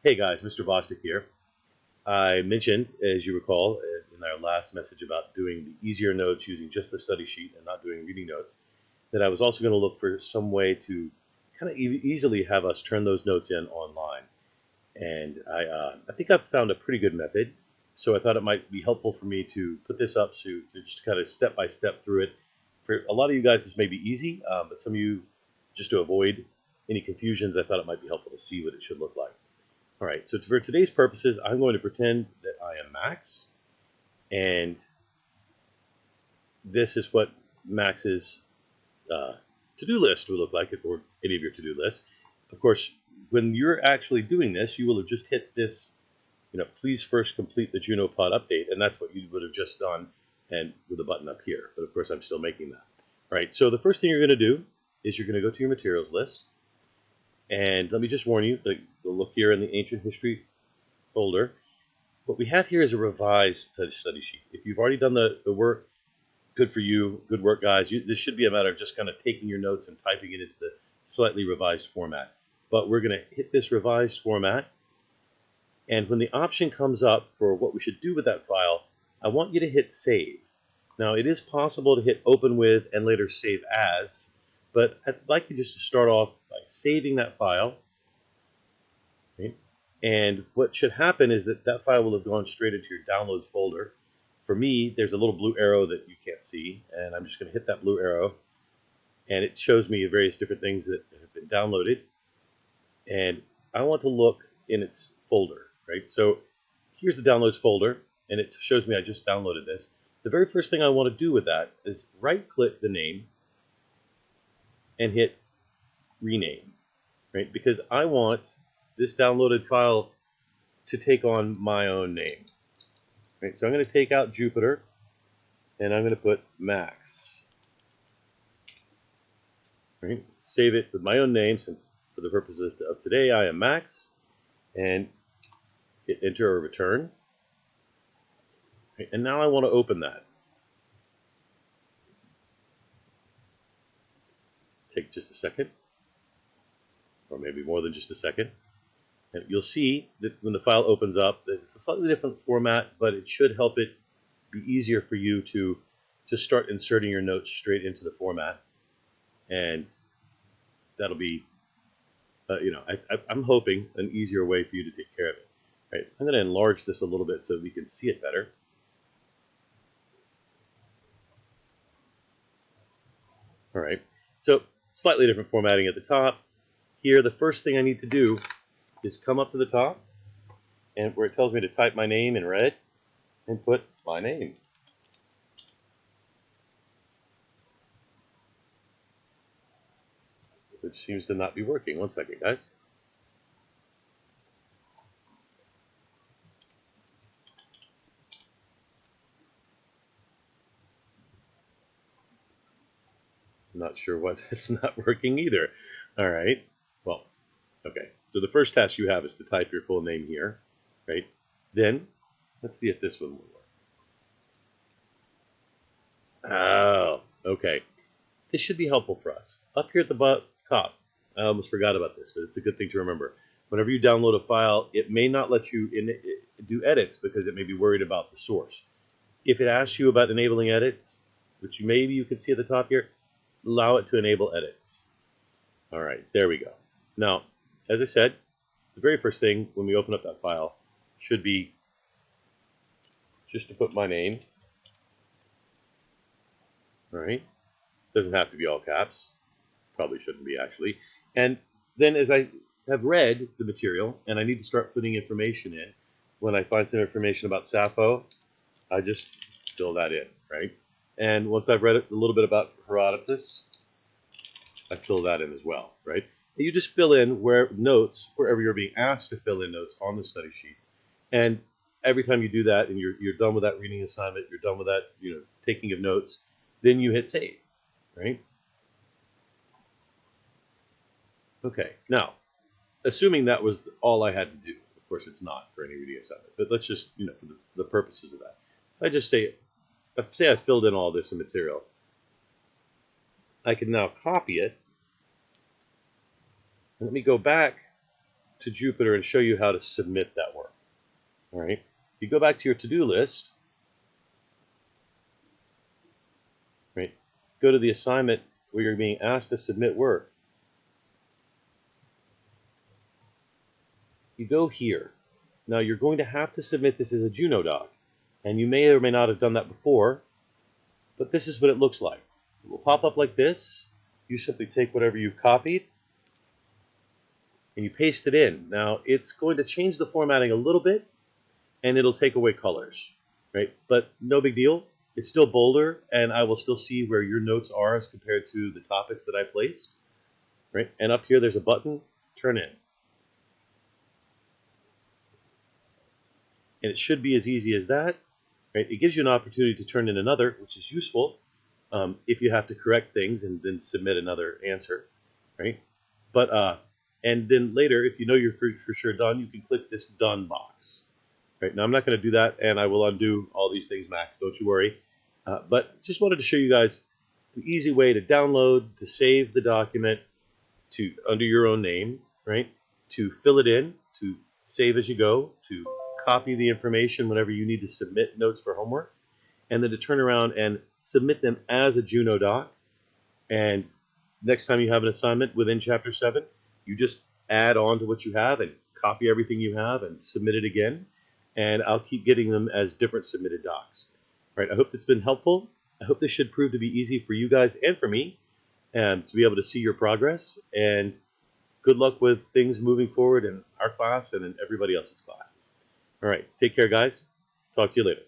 Hey guys, Mr. Bostic here. I mentioned, as you recall, in our last message about doing the easier notes using just the study sheet and not doing reading notes, that I was also going to look for some way to kind of easily have us turn those notes in online. And I think I've found a pretty good method. So I thought it might be helpful for me to put this up to just kind of step by step through it. For a lot of you guys, this may be easy, but some of you, just to avoid any confusions, I thought it might be helpful to see what it should look like. All right, so for today's purposes, I'm going to pretend that I am Max, and this is what Max's to-do list would look like if it were any of your to-do lists. Of course, when you're actually doing this, you will have just hit this, please first complete the Juno pod update, and that's what you would have just done, and with a button up here. But of course, I'm still making that. All right, so the first thing you're going to do is you're going to go to your materials list. And let me just warn you, you'll look here in the ancient history folder. What we have here is a revised study sheet. If you've already done the work, good for you, good work, guys. This should be a matter of just kind of taking your notes and typing it into the slightly revised format. But we're going to hit this revised format. And when the option comes up for what we should do with that file, I want you to hit save. Now, it is possible to hit open with and later save as, but I'd like you just to start off by saving that file. Okay? And what should happen is that file will have gone straight into your downloads folder. For me, there's a little blue arrow that you can't see, and I'm just going to hit that blue arrow, and it shows me various different things that have been downloaded. And I want to look in its folder, right? So here's the downloads folder, and it shows me I just downloaded this. The very first thing I want to do with that is right-click the name and hit rename, right? Because I want this downloaded file to take on my own name, right? So I'm going to take out Jupiter, and I'm going to put Max, right? Save it with my own name, since for the purposes of today I am Max, and hit enter or return. Right? And now I want to open that. Take just a second, or maybe more than just a second. And you'll see that when the file opens up, that it's a slightly different format, but it should help it be easier for you to start inserting your notes straight into the format. And that'll be, I'm hoping an easier way for you to take care of it. Right? I'm going to enlarge this a little bit so we can see it better. All right, so slightly different formatting at the top. Here, the first thing I need to do is come up to the top, and where it tells me to type my name in red, and put my name. Which seems to not be working. One second, guys. I'm not sure why it's not working either. All right, well, okay. So the first task you have is to type your full name here, right? Then, let's see if this one will work. Oh, okay. This should be helpful for us. Up here at the top, I almost forgot about this, but it's a good thing to remember. Whenever you download a file, it may not let you do edits because it may be worried about the source. If it asks you about enabling edits, which maybe you can see at the top here, allow it to enable edits. All right, there we go. Now, as I said, the very first thing when we open up that file should be just to put my name. All right, doesn't have to be all caps. Probably shouldn't be, actually. And then as I have read the material and I need to start putting information in, when I find some information about Sappho, I just fill that in, right? And once I've read a little bit about Herodotus, I fill that in as well, right? And you just fill in notes wherever you're being asked to fill in notes on the study sheet. And every time you do that and you're done with that reading assignment, you're done with that, taking of notes, then you hit save, right? Okay, now, assuming that was all I had to do, of course it's not for any reading assignment, but let's just, for the purposes of that. I just say I filled in all this material. I can now copy it. Let me go back to Jupyter and show you how to submit that work. All right. If you go back to your to-do list, right, go to the assignment where you're being asked to submit work. You go here. Now you're going to have to submit this as a Juno Doc, and you may or may not have done that before, but this is what it looks like. It will pop up like this. You simply take whatever you've copied and you paste it in. Now it's going to change the formatting a little bit, and it'll take away colors, right? But no big deal. It's still bolder, and I will still see where your notes are as compared to the topics that I placed, right? And up here there's a button, turn in. And it should be as easy as that, right? It gives you an opportunity to turn in another, which is useful if you have to correct things and then submit another answer, right? But and then later, if you know you're for sure done, you can click this done box. Right, now I'm not going to do that, and I will undo all these things, Max. Don't you worry. But just wanted to show you guys an easy way to download, to save the document to under your own name, right? To fill it in, to save as you go, to copy the information whenever you need to submit notes for homework, and then to turn around and submit them as a Juno Doc. And next time you have an assignment within Chapter 7, you just add on to what you have and copy everything you have and submit it again. And I'll keep getting them as different submitted docs. All right, I hope it's been helpful. I hope this should prove to be easy for you guys and for me, and to be able to see your progress. And good luck with things moving forward in our class and in everybody else's classes. All right, take care, guys. Talk to you later.